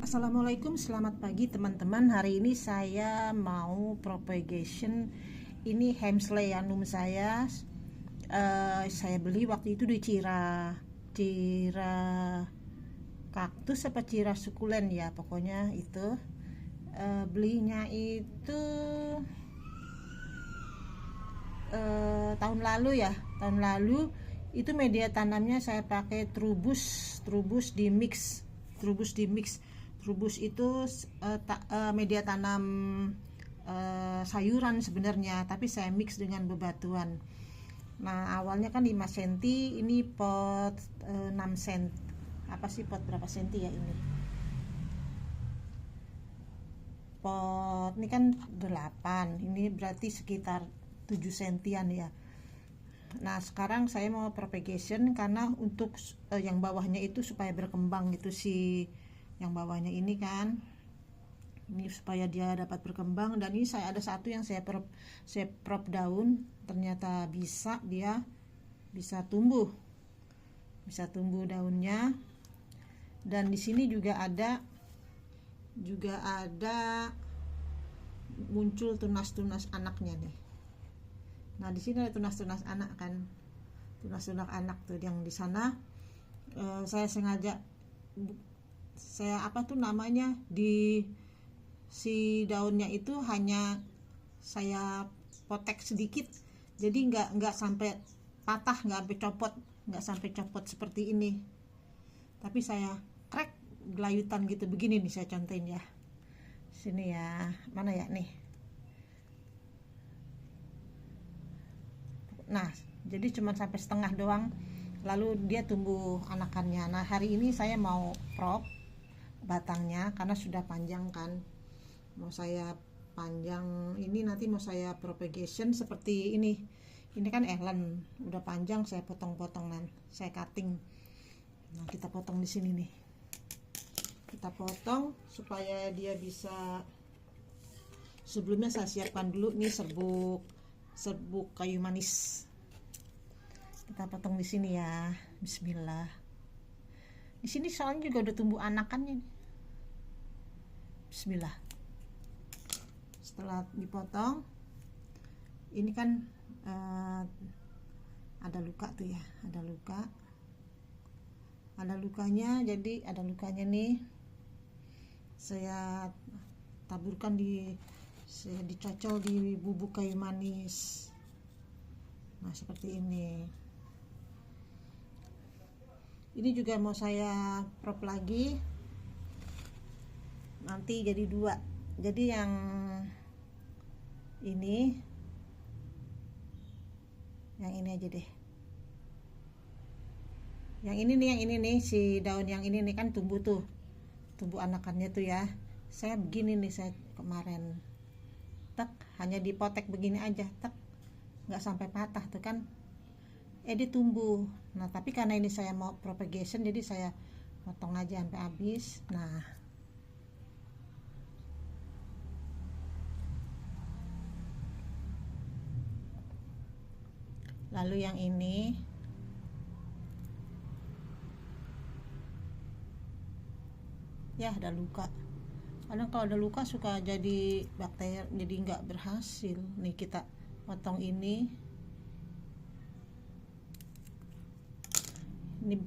Assalamualaikum, selamat pagi teman-teman. Hari ini saya mau propagation. Ini Hemsleyanum saya. Saya beli waktu itu di Cira kaktus apa Cira sukulen ya, pokoknya itu. Belinya itu tahun lalu ya. Tahun lalu itu media tanamnya saya pakai Trubus di mix. Trubus itu media tanam sayuran sebenarnya, tapi saya mix dengan bebatuan. Nah, awalnya kan 5 cm, ini pot 6 cm. Apa sih pot berapa senti ya ini? Pot ini kan 8, ini berarti sekitar 7 sentian ya. Nah, sekarang saya mau propagation karena untuk yang bawahnya itu supaya berkembang gitu sih. Yang bawahnya ini kan, ini supaya dia dapat berkembang. Dan ini saya ada satu yang saya prop daun, ternyata dia bisa tumbuh daunnya. Dan di sini juga ada muncul tunas-tunas anaknya nih. Nah, di sini ada tunas-tunas anak kan, tunas-tunas anak tuh yang di sana. Saya sengaja di si daunnya itu hanya saya potek sedikit, jadi nggak sampai patah, nggak sampai copot seperti ini, tapi saya crack gelayutan gitu begini nih. Saya contohin ya, sini ya, mana ya nih. Nah, jadi cuma sampai setengah doang, lalu dia tumbuh anakannya. Nah, hari ini saya mau prop batangnya karena sudah panjang kan, mau saya panjang ini, nanti mau saya propagation seperti ini kan Ellen udah panjang, saya potong-potong dan saya cutting. Nah, kita potong di sini nih, kita potong supaya dia bisa. Sebelumnya saya siapkan dulu nih serbuk kayu manis, kita potong di sini ya. Bismillah. Di sini soalnya juga udah tumbuh anakannya. Bismillah. Setelah dipotong, ini kan ada luka tuh ya, ada lukanya. Jadi ada lukanya nih, saya taburkan saya dicocol di bubuk kayu manis. Nah, seperti ini. Ini juga mau saya prop lagi, nanti jadi 2. Jadi yang ini aja deh. Yang ini nih, si daun yang ini nih kan tumbuh anakannya tuh ya. Saya begini nih, saya kemarin hanya dipotek begini aja, nggak sampai patah tuh kan, dia tumbuh. Nah, tapi karena ini saya mau propagation, jadi saya potong aja sampai habis. Nah, lalu yang ini ya ada luka. Kadang kalau ada luka suka jadi bakteri, jadi nggak berhasil. Nih, kita potong ini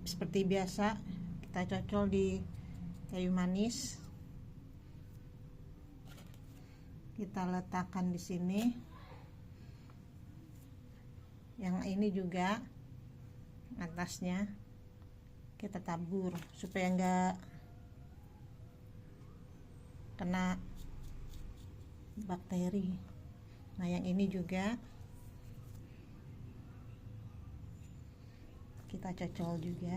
seperti biasa, kita cocol di kayu manis, kita letakkan di sini. Yang ini juga atasnya kita tabur supaya nggak kena bakteri. Nah, yang ini juga kita cocol juga.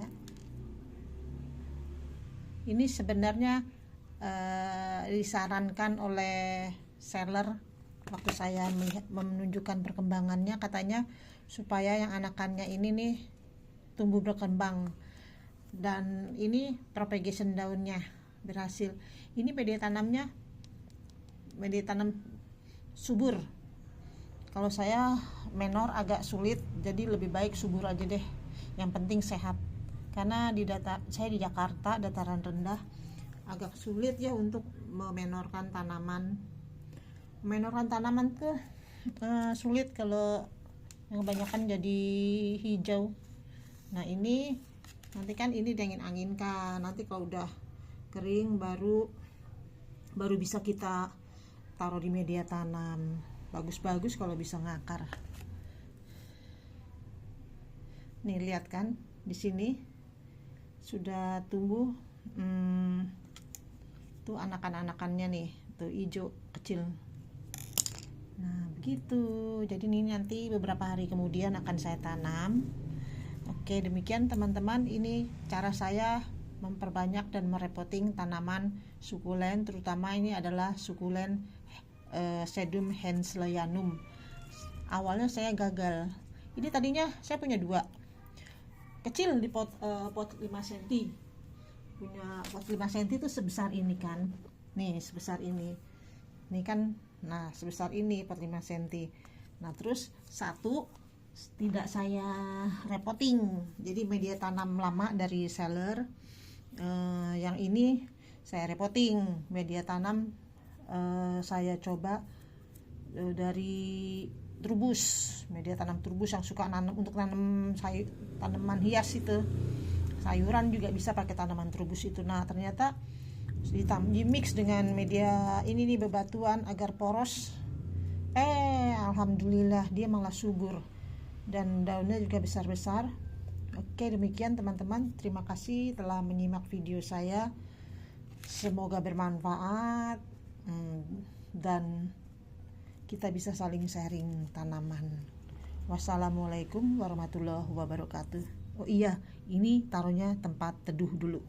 Ini sebenarnya disarankan oleh seller waktu saya menunjukkan perkembangannya, katanya supaya yang anakannya ini nih tumbuh berkembang. Dan ini propagation daunnya berhasil. Ini media tanam subur. Kalau saya menor agak sulit, jadi lebih baik subur aja deh. Yang penting sehat. Karena saya di Jakarta, dataran rendah, agak sulit ya untuk memenorkan tanaman. Tuh sulit kalau yang kebanyakan jadi hijau. Nah ini nanti kan ini diangin-anginkan, nanti kalau udah kering baru bisa kita taruh di media tanam. Bagus-bagus kalau bisa ngakar. Nih lihat kan, di sini sudah tumbuh tuh anakan-anakannya nih, tuh hijau kecil. Nah begitu, jadi ini nanti beberapa hari kemudian akan saya tanam. Oke, demikian teman-teman, ini cara saya memperbanyak dan merepotting tanaman sukulen, terutama ini adalah sukulen Sedum Hensleyanum. Awalnya saya gagal. Ini tadinya saya punya 2 kecil di pot 5 cm. Punya pot 5 cm itu sebesar ini kan. Nih, sebesar ini. Nih kan, nah sebesar ini pot 5 cm. Nah, terus satu tidak saya repotting. Jadi media tanam lama dari seller, yang ini saya repotting. Media tanam saya coba dari trubus, media tanam trubus yang suka nanam untuk nanam tanaman hias itu, sayuran juga bisa pakai tanaman trubus itu. Nah ternyata di mix dengan media ini nih, bebatuan agar poros, alhamdulillah dia malah subur dan daunnya juga besar-besar. Oke, demikian teman-teman, terima kasih telah menyimak video saya, semoga bermanfaat dan kita bisa saling sharing tanaman. Wassalamualaikum warahmatullahi wabarakatuh. Oh iya, ini taruhnya tempat teduh dulu.